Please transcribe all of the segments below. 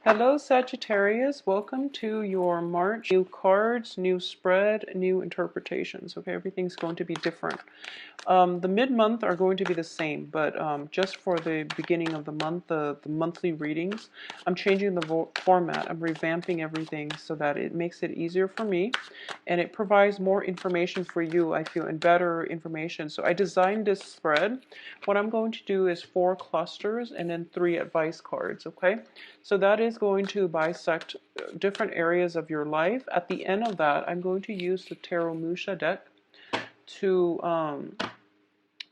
Hello, Sagittarius. Welcome to your March. New cards, new spread, new interpretations. Okay, everything's going to be different. The mid-month are going to be the same, but just for the beginning of the month, the monthly readings, I'm changing the format. I'm revamping everything so that it makes it easier for me, and it provides more information for you, I feel, and better information. So I designed this spread. What I'm going to do is 4 clusters and then 3 advice cards, okay? So that is going to bisect different areas of your life. At the end of that, I'm going to use the Tarot Musha deck to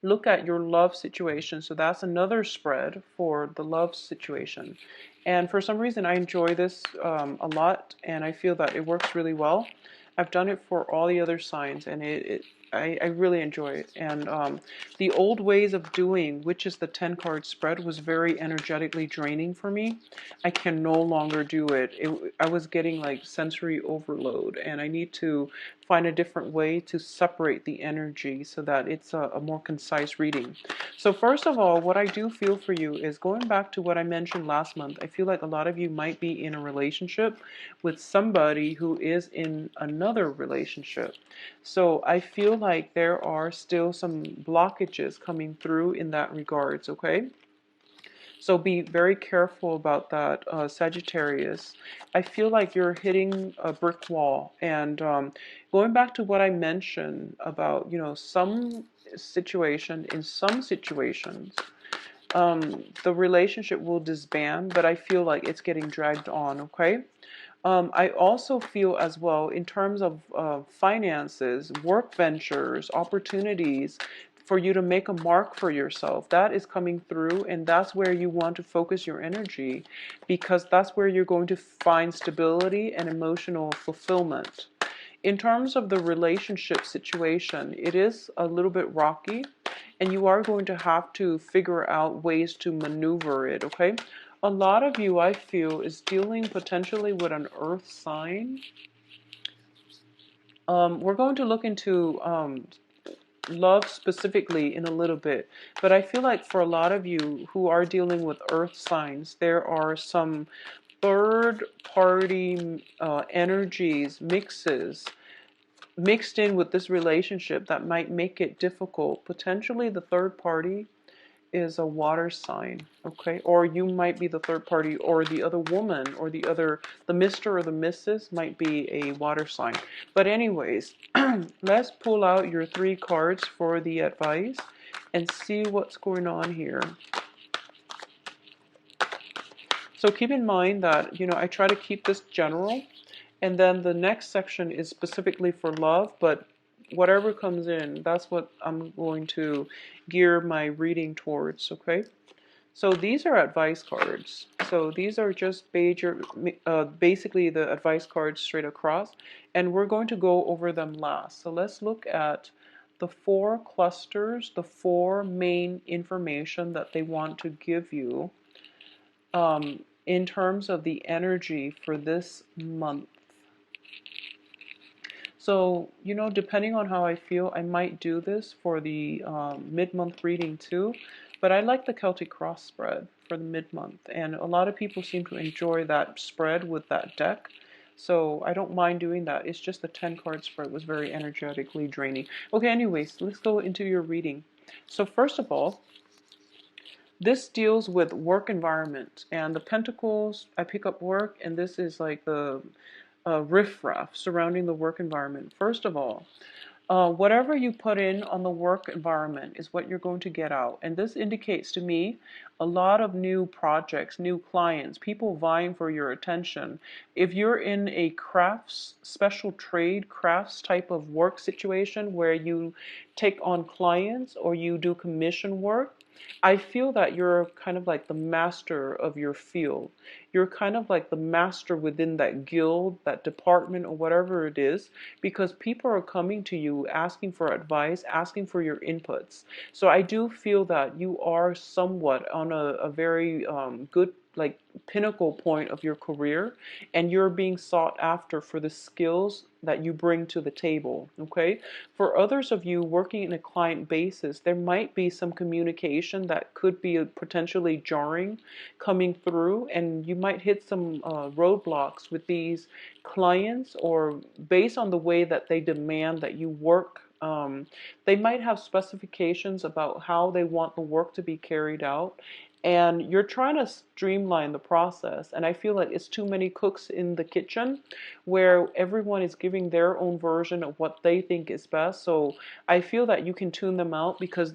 look at your love situation. So that's another spread for the love situation. And for some reason, I enjoy this a lot, and I feel that it works really well. I've done it for all the other signs, and I really enjoy it. And the old ways of doing, which is the 10 card spread, was very energetically draining for me. I can no longer do it. I was getting like sensory overload, and I need to find a different way to separate the energy so that it's a more concise reading. So first of all, what I do feel for you is going back to what I mentioned last month. I feel like a lot of you might be in a relationship with somebody who is in another relationship. So I feel like there are still some blockages coming through in that regards, okay? So be very careful about that, Sagittarius. I feel like you're hitting a brick wall. And going back to what I mentioned about, some situation, in some situations, the relationship will disband, but I feel like it's getting dragged on, okay? I also feel as well in terms of finances, work ventures, opportunities for you to make a mark for yourself. That is coming through, and that's where you want to focus your energy because that's where you're going to find stability and emotional fulfillment. In terms of the relationship situation, it is a little bit rocky, and you are going to have to figure out ways to maneuver it, okay? A lot of you, I feel, is dealing potentially with an earth sign. We're going to look into love specifically in a little bit, but I feel like for a lot of you who are dealing with earth signs, there are some third party energies, mixed in with this relationship that might make it difficult. Potentially the third party is a water sign, okay? Or you might be the third party, or the other woman, or the Mr. or the Mrs. might be a water sign. But anyways, let's pull out your 3 cards for the advice and see what's going on here. So keep in mind that, I try to keep this general, and then the next section is specifically for love, but whatever comes in, that's what I'm going to gear my reading towards, okay? So these are advice cards. So these are just basically the advice cards straight across, and we're going to go over them last. So let's look at the 4 clusters, the 4 main information that they want to give you in terms of the energy for this month. So, depending on how I feel, I might do this for the mid-month reading too. But I like the Celtic Cross spread for the mid-month. And a lot of people seem to enjoy that spread with that deck. So I don't mind doing that. It's just the 10-card spread was very energetically draining. Okay, anyways, let's go into your reading. So first of all, this deals with work environment. And the Pentacles, I pick up work, and this is like the riffraff surrounding the work environment. First of all, whatever you put in on the work environment is what you're going to get out. And this indicates to me a lot of new projects, new clients, people vying for your attention. If you're in a crafts, special trade, crafts type of work situation where you take on clients or you do commission work, I feel that you're kind of like the master of your field. You're kind of like the master within that guild, that department, or whatever it is, because people are coming to you asking for advice, asking for your inputs. So I do feel that you are somewhat on a very good like pinnacle point of your career, and you're being sought after for the skills that you bring to the table. Okay, for others of you working in a client basis, there might be some communication that could be potentially jarring coming through, and you might hit some roadblocks with these clients, or based on the way that they demand that you work. They might have specifications about how they want the work to be carried out, and you're trying to streamline the process. And I feel like it's too many cooks in the kitchen where everyone is giving their own version of what they think is best. So I feel that you can tune them out, because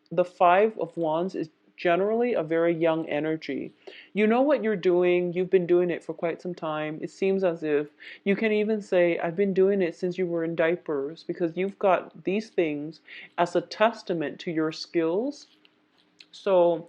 the Five of Wands is generally a very young energy. You know what you're doing. You've been doing it for quite some time. It seems as if you can even say, I've been doing it since you were in diapers, because you've got these things as a testament to your skills. So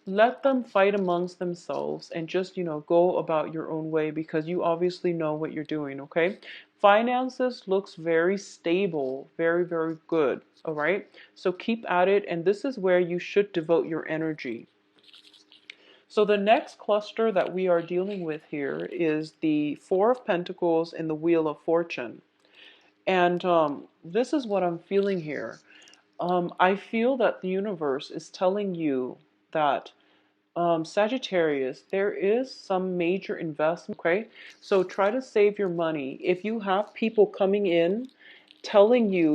let them fight amongst themselves and just, go about your own way, because you obviously know what you're doing, okay? Finances looks very stable, very, very good, all right? So keep at it, and this is where you should devote your energy. So the next cluster that we are dealing with here is the Four of Pentacles and the Wheel of Fortune. And this is what I'm feeling here. I feel that the universe is telling you that Sagittarius, there is some major investment, okay? So try to save your money. If you have people coming in telling you,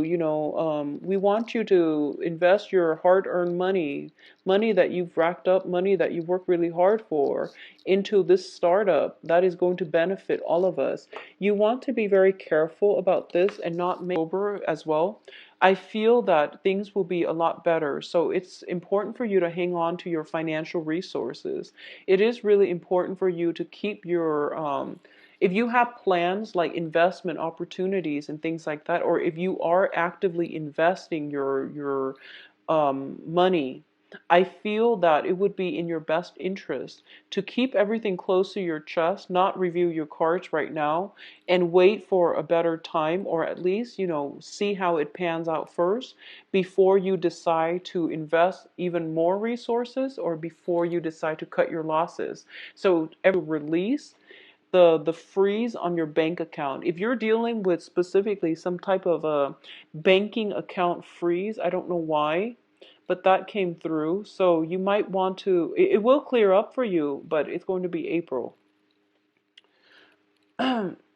we want you to invest your hard-earned money, money that you've racked up, money that you work really hard for, into this startup that is going to benefit all of us. You want to be very careful about this and not make over as well. I feel that things will be a lot better. So it's important for you to hang on to your financial resources. It is really important for you to keep your if you have plans like investment opportunities and things like that, or if you are actively investing your money, I feel that it would be in your best interest to keep everything close to your chest, not review your cards right now, and wait for a better time, or at least, see how it pans out first before you decide to invest even more resources, or before you decide to cut your losses. So every release the freeze on your bank account. If you're dealing with specifically some type of a banking account freeze, I don't know why, but that came through. So you might want to, it will clear up for you, but it's going to be April.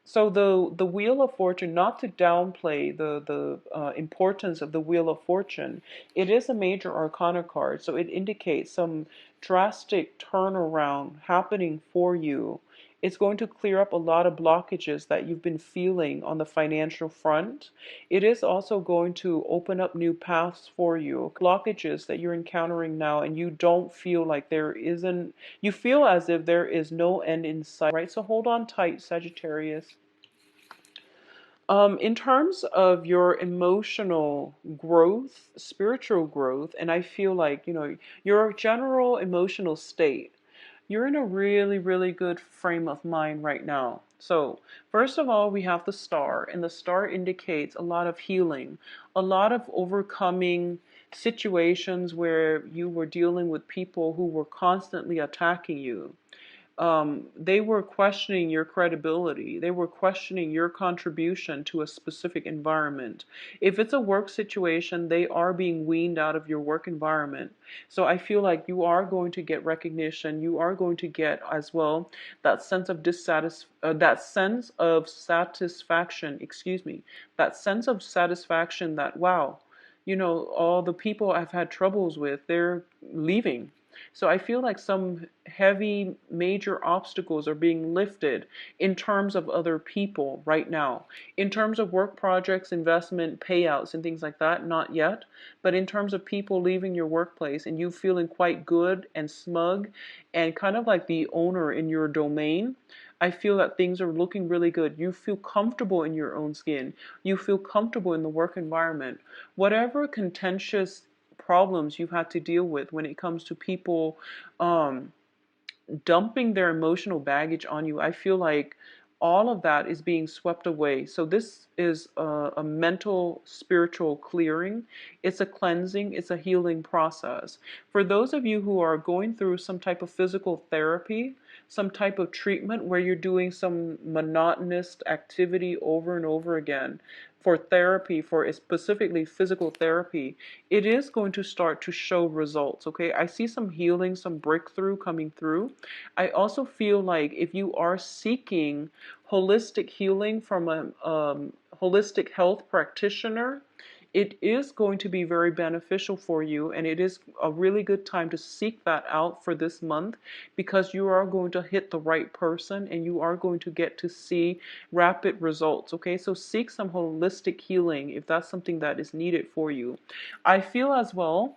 So the Wheel of Fortune, not to downplay the importance of the Wheel of Fortune, it is a major arcana card, so it indicates some drastic turnaround happening for you. It's going to clear up a lot of blockages that you've been feeling on the financial front. It is also going to open up new paths for you. Blockages that you're encountering now, and you don't feel like there isn't, you feel as if there is no end in sight, right? So hold on tight, Sagittarius. In terms of your emotional growth, spiritual growth, and I feel like, your general emotional state, you're in a really, really good frame of mind right now. So, first of all, we have the star, and the star indicates a lot of healing, a lot of overcoming situations where you were dealing with people who were constantly attacking you. They were questioning your credibility. They were questioning your contribution to a specific environment. If it's a work situation, they are being weaned out of your work environment. So I feel like you are going to get recognition. You are going to get as well that sense of satisfaction. Excuse me, that sense of satisfaction that, wow, all the people I've had troubles with, they're leaving. So I feel like some heavy major obstacles are being lifted in terms of other people right now. In terms of work projects, investment, payouts, and things like that, not yet. But in terms of people leaving your workplace and you feeling quite good and smug and kind of like the owner in your domain, I feel that things are looking really good. You feel comfortable in your own skin. You feel comfortable in the work environment. Whatever contentious problems you've had to deal with when it comes to people dumping their emotional baggage on you, I feel like all of that is being swept away. So this is a mental, spiritual clearing. It's a cleansing, it's a healing process. For those of you who are going through some type of physical therapy, some type of treatment where you're doing some monotonous activity over and over again, for therapy, for specifically physical therapy, it is going to start to show results, okay? I see some healing, some breakthrough coming through. I also feel like if you are seeking holistic healing from a holistic health practitioner, it is going to be very beneficial for you, and it is a really good time to seek that out for this month, because you are going to hit the right person and you are going to get to see rapid results. Okay, so seek some holistic healing if that's something that is needed for you. I feel as well,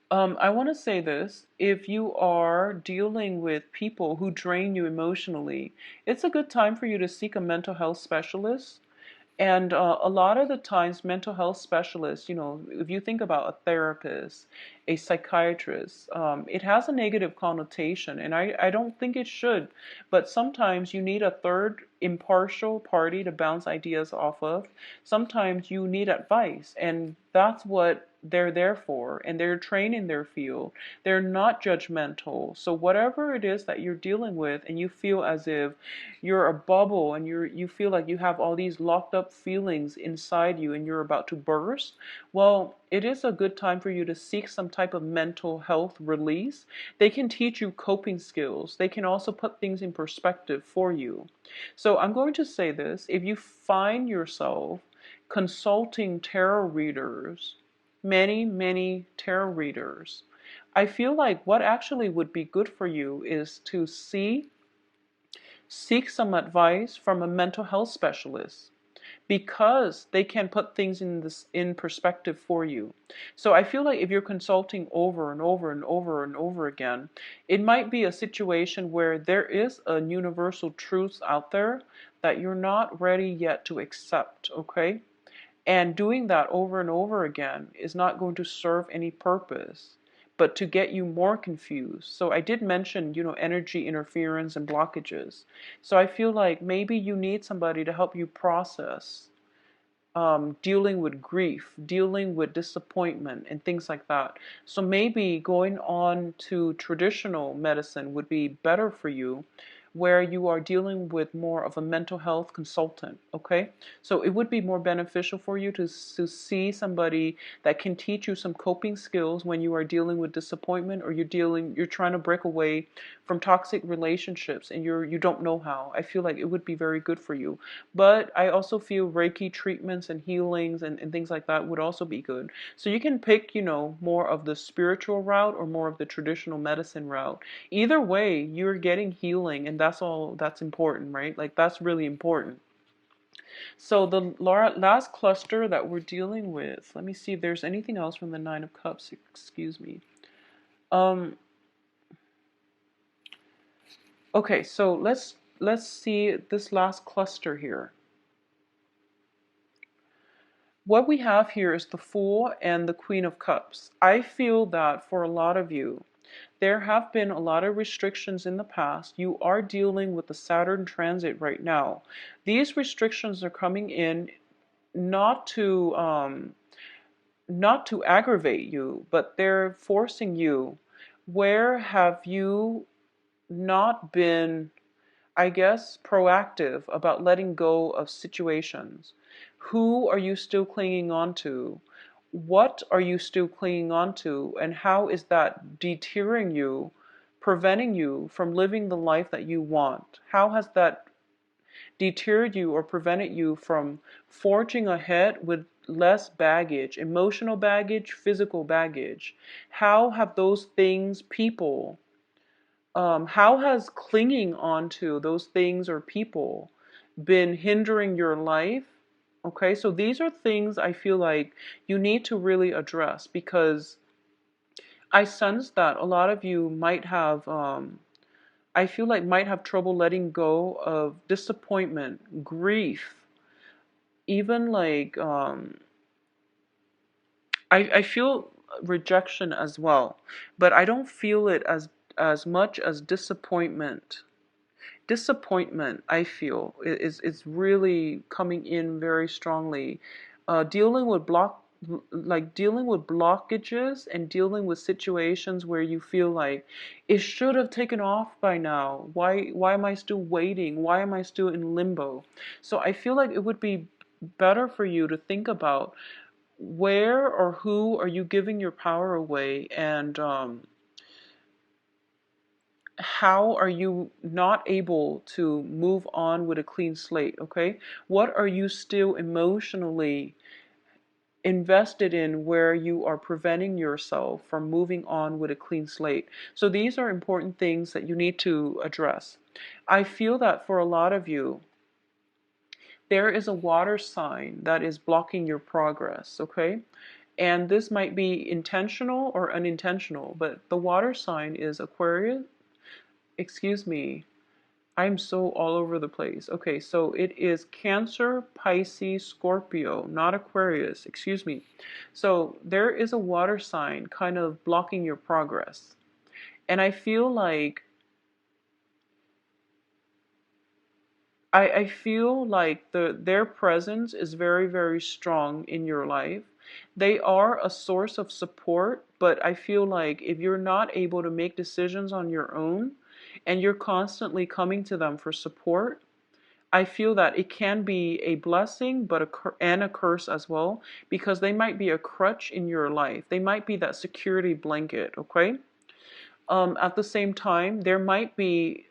I want to say this: if you are dealing with people who drain you emotionally, it's a good time for you to seek a mental health specialist. And a lot of the times, mental health specialists, if you think about a therapist, a psychiatrist, it has a negative connotation, and I don't think it should. But sometimes you need a third impartial party to bounce ideas off of. Sometimes you need advice, and that's what they're there for, and they're trained in their field. They're not judgmental. So whatever it is that you're dealing with, and you feel as if you're a bubble, and you feel like you have all these locked up feelings inside you and you're about to burst, well, it is a good time for you to seek some type of mental health release. They can teach you coping skills. They can also put things in perspective for you. So I'm going to say this: if you find yourself consulting tarot readers, many tarot readers, I feel like what actually would be good for you is to seek some advice from a mental health specialist, because they can put things in perspective for you. So I feel like if you're consulting over and over and over and over again, it might be a situation where there is a universal truth out there that you're not ready yet to accept, okay? And doing that over and over again is not going to serve any purpose, but to get you more confused. So I did mention, energy interference and blockages. So I feel like maybe you need somebody to help you process dealing with grief, dealing with disappointment, and things like that. So maybe going on to traditional medicine would be better for you, where you are dealing with more of a mental health consultant, okay? So it would be more beneficial for you to see somebody that can teach you some coping skills when you are dealing with disappointment, or you're trying to break away from toxic relationships and you don't know how. I feel like it would be very good for you. But I also feel Reiki treatments and healings and things like that would also be good. So you can pick, more of the spiritual route or more of the traditional medicine route. Either way, you're getting healing, and that's all that's important, right? Like, that's really important. So the last cluster that we're dealing with, let me see if there's anything else from the Nine of Cups, excuse me. Okay, so let's see this last cluster here. What we have here is the Fool and the Queen of Cups. I feel that for a lot of you, there have been a lot of restrictions in the past. You are dealing with the Saturn transit right now. These restrictions are coming in not to aggravate you, but they're forcing you. Where have you not been, I guess, proactive about letting go of situations? Who are you still clinging on to? What are you still clinging on to? And how is that deterring you, preventing you from living the life that you want? How has that deterred you or prevented you from forging ahead with less baggage, emotional baggage, physical baggage? How have those things, people, how has clinging on to those things or people been hindering your life? Okay, so these are things I feel like you need to really address, because I sense that a lot of you might have, I feel like might have trouble letting go of disappointment, grief, even like, I feel rejection as well, but I don't feel it as much as disappointment disappointment, I feel, is really coming in very strongly. Dealing with dealing with blockages and dealing with situations where you feel like it should have taken off by now. Why am I still waiting? Why am I still in limbo? So I feel like it would be better for you to think about where or who are you giving your power away, and how are you not able to move on with a clean slate, okay? What are you still emotionally invested in where you are preventing yourself from moving on with a clean slate? So these are important things that you need to address. I feel that for a lot of you, there is a water sign that is blocking your progress, okay? And this might be intentional or unintentional, but the water sign is Aquarius. Excuse me, I'm so all over the place. Okay, so it is Cancer, Pisces, Scorpio, not Aquarius. Excuse me. So there is a water sign kind of blocking your progress. And I feel like I feel like their presence is very, very strong in your life. They are a source of support, but I feel like if you're not able to make decisions on your own and you're constantly coming to them for support, I feel that it can be a blessing, but and a curse as well, because they might be a crutch in your life. They might be that security blanket, okay? At the same time, there might be,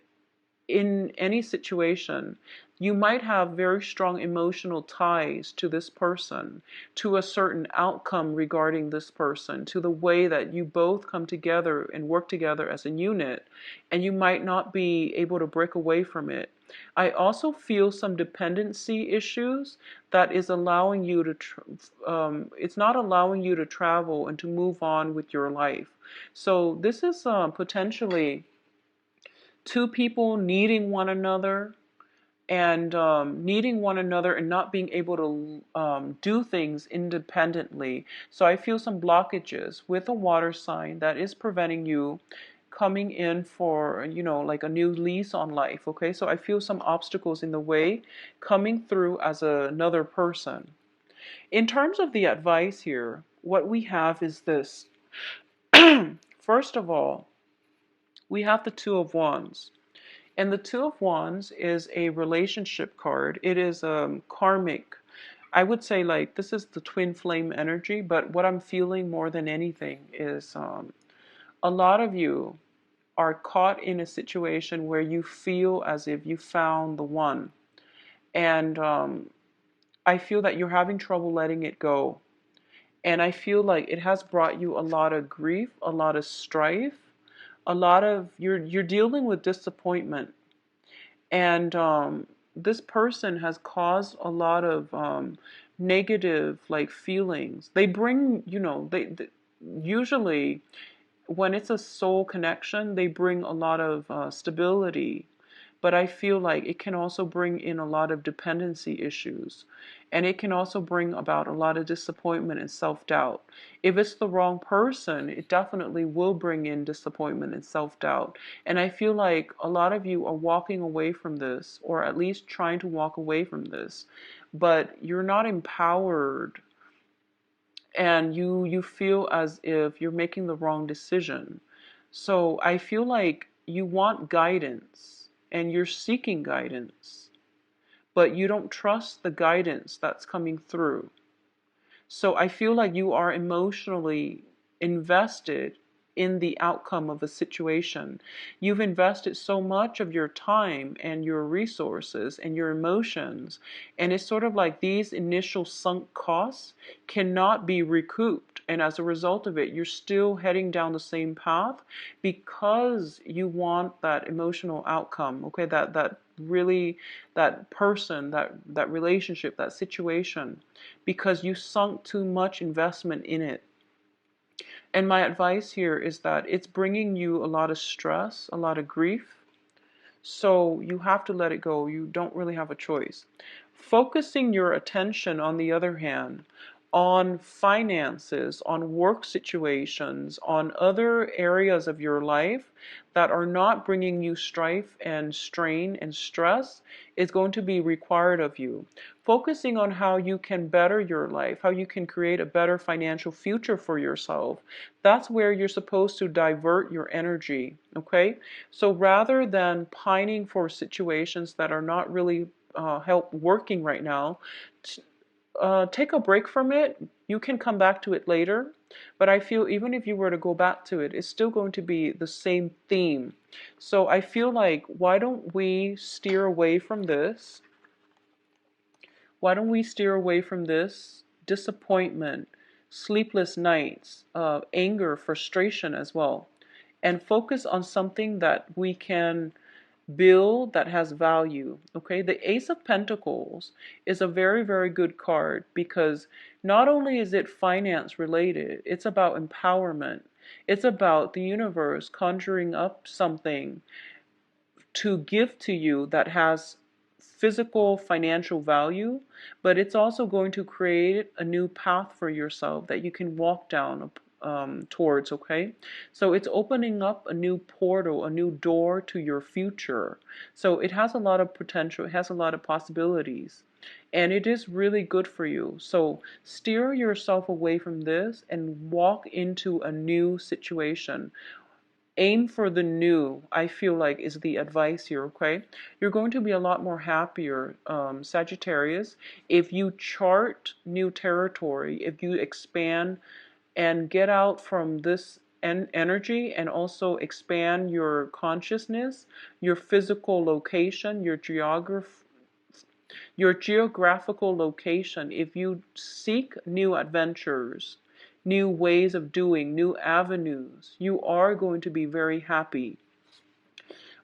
in any situation, you might have very strong emotional ties to this person, to a certain outcome regarding this person, to the way that you both come together and work together as a unit, and you might not be able to break away from it. I also feel some dependency issues that is allowing you to, it's not allowing you to travel and to move on with your life. So this is potentially two people needing one another, and needing one another and not being able to do things independently. So I feel some blockages with a water sign that is preventing you coming in for, like a new lease on life, okay? So I feel some obstacles in the way coming through as another person. In terms of the advice here, what we have is this. First of all, we have the Two of Wands. And the Two of Wands is a relationship card. It is karmic. I would say, like, this is the twin flame energy, but what I'm feeling more than anything is a lot of you are caught in a situation where you feel as if you found the one. And I feel that you're having trouble letting it go. And I feel like it has brought you a lot of grief, a lot of strife, a lot of, you're dealing with disappointment. And this person has caused a lot of negative, like, feelings. They bring, they usually, when it's a soul connection, they bring a lot of stability. But I feel like it can also bring in a lot of dependency issues. And it can also bring about a lot of disappointment and self-doubt. If it's the wrong person, it definitely will bring in disappointment and self-doubt. And I feel like a lot of you are walking away from this, or at least trying to walk away from this, but you're not empowered, and you feel as if you're making the wrong decision. So I feel like you want guidance and you're seeking guidance, but you don't trust the guidance that's coming through. So I feel like you are emotionally invested in the outcome of a situation. You've invested so much of your time and your resources and your emotions, and it's sort of like these initial sunk costs cannot be recouped. And as a result of it, you're still heading down the same path because you want that emotional outcome, okay? That really, that person, that relationship, that situation, because you sunk too much investment in it. And my advice here is that it's bringing you a lot of stress, a lot of grief. So you have to let it go. You don't really have a choice. Focusing your attention, on the other hand, on finances, on work situations, on other areas of your life that are not bringing you strife and strain and stress is going to be required of you. Focusing on how you can better your life, how you can create a better financial future for yourself, that's where you're supposed to divert your energy, okay? So rather than pining for situations that are not really help working right now, take a break from it. You can come back to it later, but I feel even if you were to go back to it, it's still going to be the same theme. So I feel like, why don't we steer away from this? Why don't we steer away from this disappointment, sleepless nights, anger, frustration as well, and focus on something that we can build that has value. Okay, the Ace of Pentacles is a very, very good card because not only is it finance related, it's about empowerment. It's about the universe conjuring up something to give to you that has physical financial value, but it's also going to create a new path for yourself that you can walk down towards, okay? So it's opening up a new portal, a new door to your future. So it has a lot of potential, it has a lot of possibilities, and it is really good for you. So steer yourself away from this and walk into a new situation. Aim for the new, I feel like, is the advice here, okay? You're going to be a lot more happier, Sagittarius, if you chart new territory, if you expand and get out from this energy and also expand your consciousness, your physical location, your geographical location. If you seek new adventures, new ways of doing, new avenues, you are going to be very happy.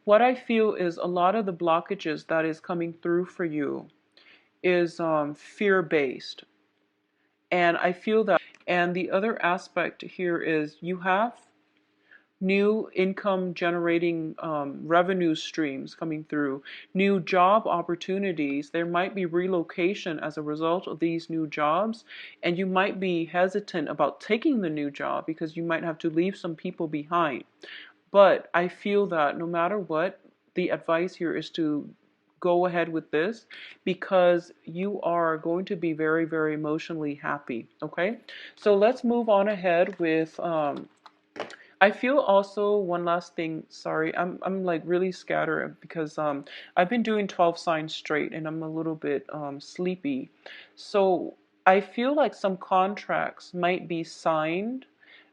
What I feel is a lot of the blockages that is coming through for you is fear-based. And I feel that, and the other aspect here is you have new income generating revenue streams coming through, new job opportunities. There might be relocation as a result of these new jobs, and you might be hesitant about taking the new job because you might have to leave some people behind. But I feel that no matter what, the advice here is to go ahead with this because you are going to be very, very emotionally happy. Okay, so let's move on ahead with I feel also one last thing, sorry, I'm like really scattered because I've been doing 12 signs straight and I'm a little bit sleepy. So I feel like some contracts might be signed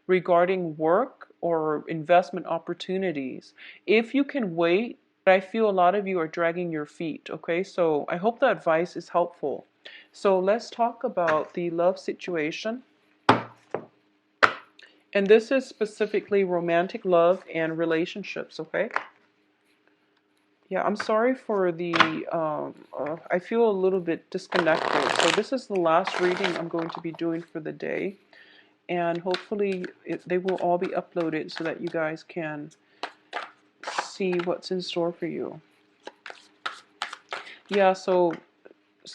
regarding work or investment opportunities. If you can wait, I feel a lot of you are dragging your feet, okay? So I hope the advice is helpful. So let's talk about the love situation. And this is specifically romantic love and relationships, okay? Yeah, I'm sorry for the, I feel a little bit disconnected. So this is the last reading I'm going to be doing for the day. And hopefully they will all be uploaded so that you guys can see what's in store for you. Yeah, so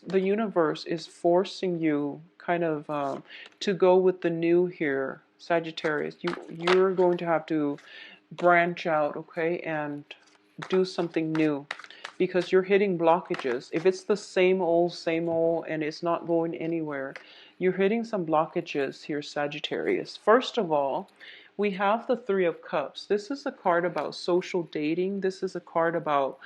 the universe is forcing you kind of to go with the new here, Sagittarius. You're going to have to branch out, okay, and do something new because you're hitting blockages. If it's the same old, and it's not going anywhere, you're hitting some blockages here, Sagittarius. First of all, we have the Three of Cups. This is a card about social dating. This is a card about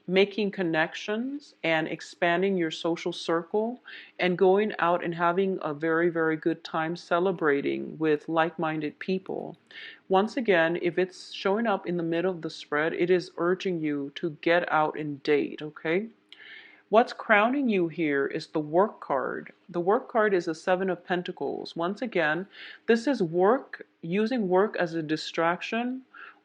making connections and expanding your social circle and going out and having a very, very good time celebrating with like-minded people. Once again, if it's showing up in the middle of the spread, it is urging you to get out and date, okay? What's crowning you here is the work card. The work card is a Seven of Pentacles. Once again, this is work, using work as a distraction,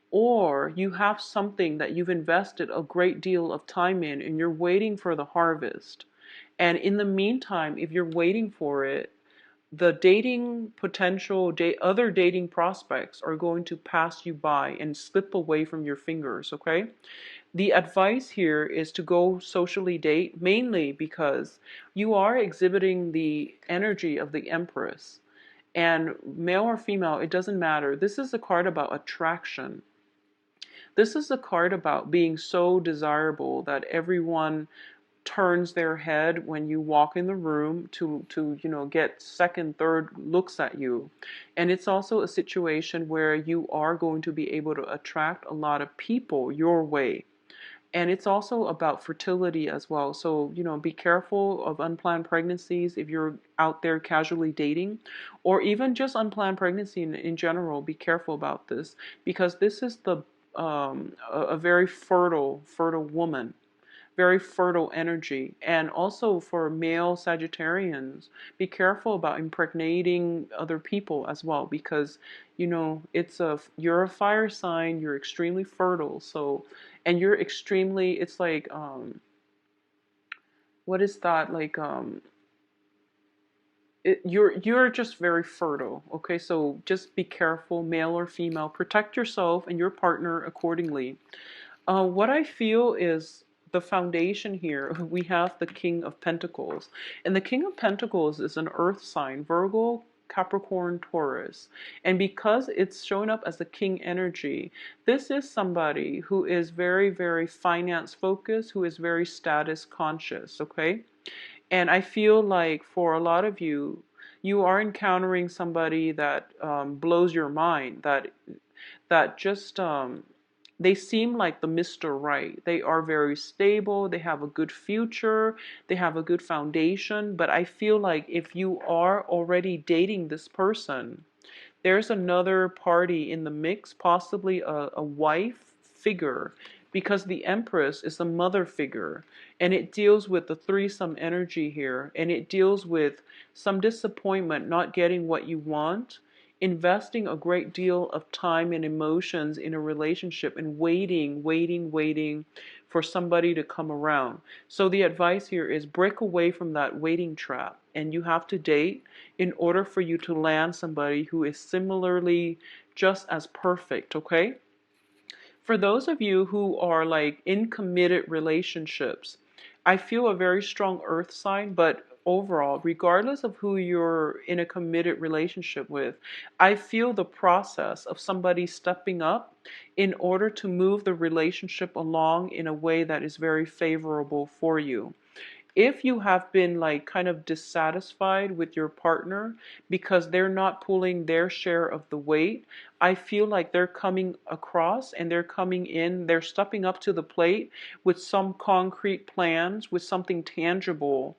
or you have something that you've invested a great deal of time in and you're waiting for the harvest. And in the meantime, if you're waiting for it, the dating potential, other dating prospects are going to pass you by and slip away from your fingers, okay? The advice here is to go socially date, mainly because you are exhibiting the energy of the Empress. And male or female, it doesn't matter. This is a card about attraction. This is a card about being so desirable that everyone turns their head when you walk in the room to get second, third looks at you. And it's also a situation where you are going to be able to attract a lot of people your way. And it's also about fertility as well. So, be careful of unplanned pregnancies if you're out there casually dating, or even just unplanned pregnancy in general. Be careful about this, because this is a very fertile woman, very fertile energy. And also for male Sagittarians, be careful about impregnating other people as well, because you're a fire sign, you're extremely fertile. So, and you're extremely, it's like what is that, like you're just very fertile, okay? So just be careful, male or female, protect yourself and your partner accordingly. What I feel is the foundation here, we have the King of Pentacles. And the King of Pentacles is an earth sign, Virgo, Capricorn, Taurus. And because it's showing up as the king energy, this is somebody who is very, very finance focused, who is very status conscious, okay? And I feel like for a lot of you, you are encountering somebody that blows your mind, that just they seem like the Mr. Right. They are very stable, they have a good future, they have a good foundation. But I feel like if you are already dating this person, there's another party in the mix, possibly a wife figure, because the Empress is a mother figure, and it deals with the threesome energy here, and it deals with some disappointment, not getting what you want, investing a great deal of time and emotions in a relationship, and waiting for somebody to come around. So the advice here is break away from that waiting trap, and you have to date in order for you to land somebody who is similarly just as perfect, okay? For those of you who are like in committed relationships, I feel a very strong earth sign, but overall, regardless of who you're in a committed relationship with, I feel the process of somebody stepping up in order to move the relationship along in a way that is very favorable for you. If you have been like kind of dissatisfied with your partner because they're not pulling their share of the weight, I feel like they're coming across and they're coming in, they're stepping up to the plate with some concrete plans, with something tangible,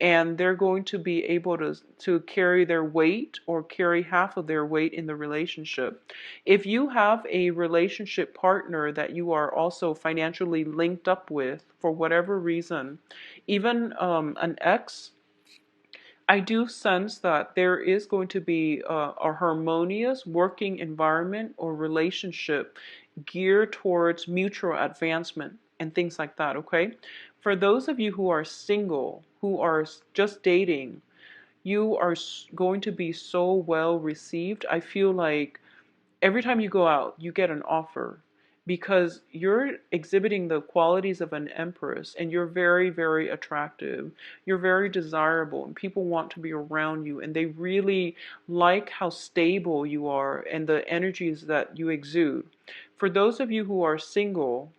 and they're going to be able to carry their weight or carry half of their weight in the relationship. If you have a relationship partner that you are also financially linked up with for whatever reason, even an ex, I do sense that there is going to be a harmonious working environment or relationship geared towards mutual advancement and things like that, okay? For those of you who are single, who are just dating, you are going to be so well received. I feel like every time you go out, you get an offer, because you're exhibiting the qualities of an empress, and you're very, very attractive. You're very desirable, and people want to be around you, and they really like how stable you are and the energies that you exude. For those of you who are single,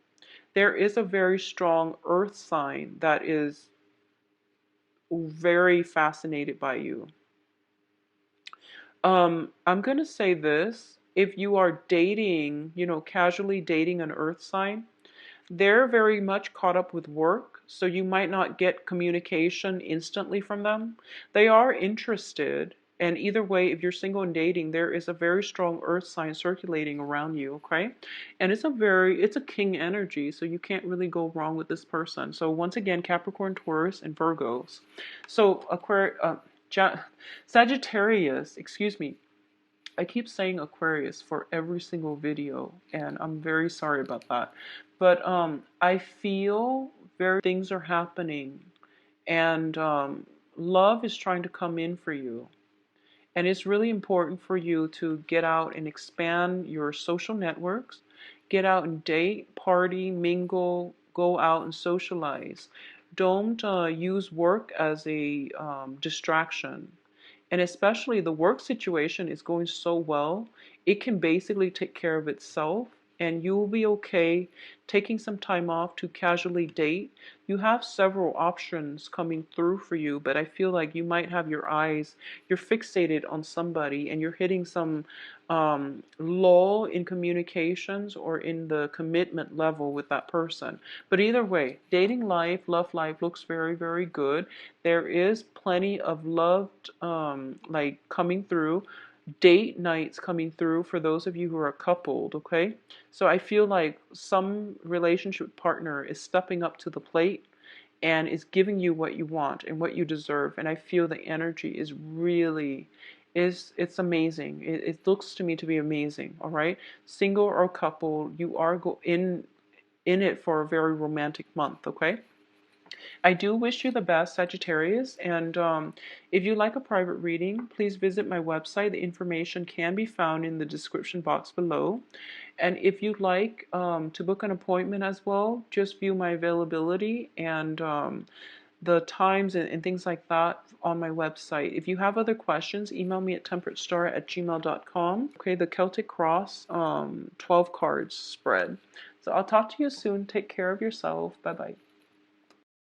there is a very strong earth sign that is very fascinated by you. I'm going to say this. If you are dating, casually dating an earth sign, they're very much caught up with work, so you might not get communication instantly from them. They are interested, and either way, if you're single and dating, there is a very strong earth sign circulating around you, okay? And it's a king energy, so you can't really go wrong with this person. So once again, Capricorn, Taurus, and Virgos. So Sagittarius, excuse me. I keep saying Aquarius for every single video, and I'm very sorry about that. But I feel very things are happening, and love is trying to come in for you. And it's really important for you to get out and expand your social networks, get out and date, party, mingle, go out and socialize. Don't use work as a distraction. And especially the work situation is going so well, it can basically take care of itself, and you will be okay taking some time off to casually date. You have several options coming through for you, but I feel like you might have you're fixated on somebody and you're hitting some lull in communications or in the commitment level with that person. But either way, dating life, love life looks very, very good. There is plenty of love like coming through, date nights coming through for those of you who are coupled, okay? So I feel like some relationship partner is stepping up to the plate and is giving you what you want and what you deserve. And I feel the energy is really it's amazing. It looks to me to be amazing, all right? Single or couple, you are in it for a very romantic month, okay? I do wish you the best, Sagittarius, and if you like a private reading, please visit my website. The information can be found in the description box below. And if you'd like to book an appointment as well, just view my availability and the times and things like that on my website. If you have other questions, email me at temperatestar@gmail.com. Okay, the Celtic Cross 12 cards spread. So I'll talk to you soon. Take care of yourself. Bye-bye.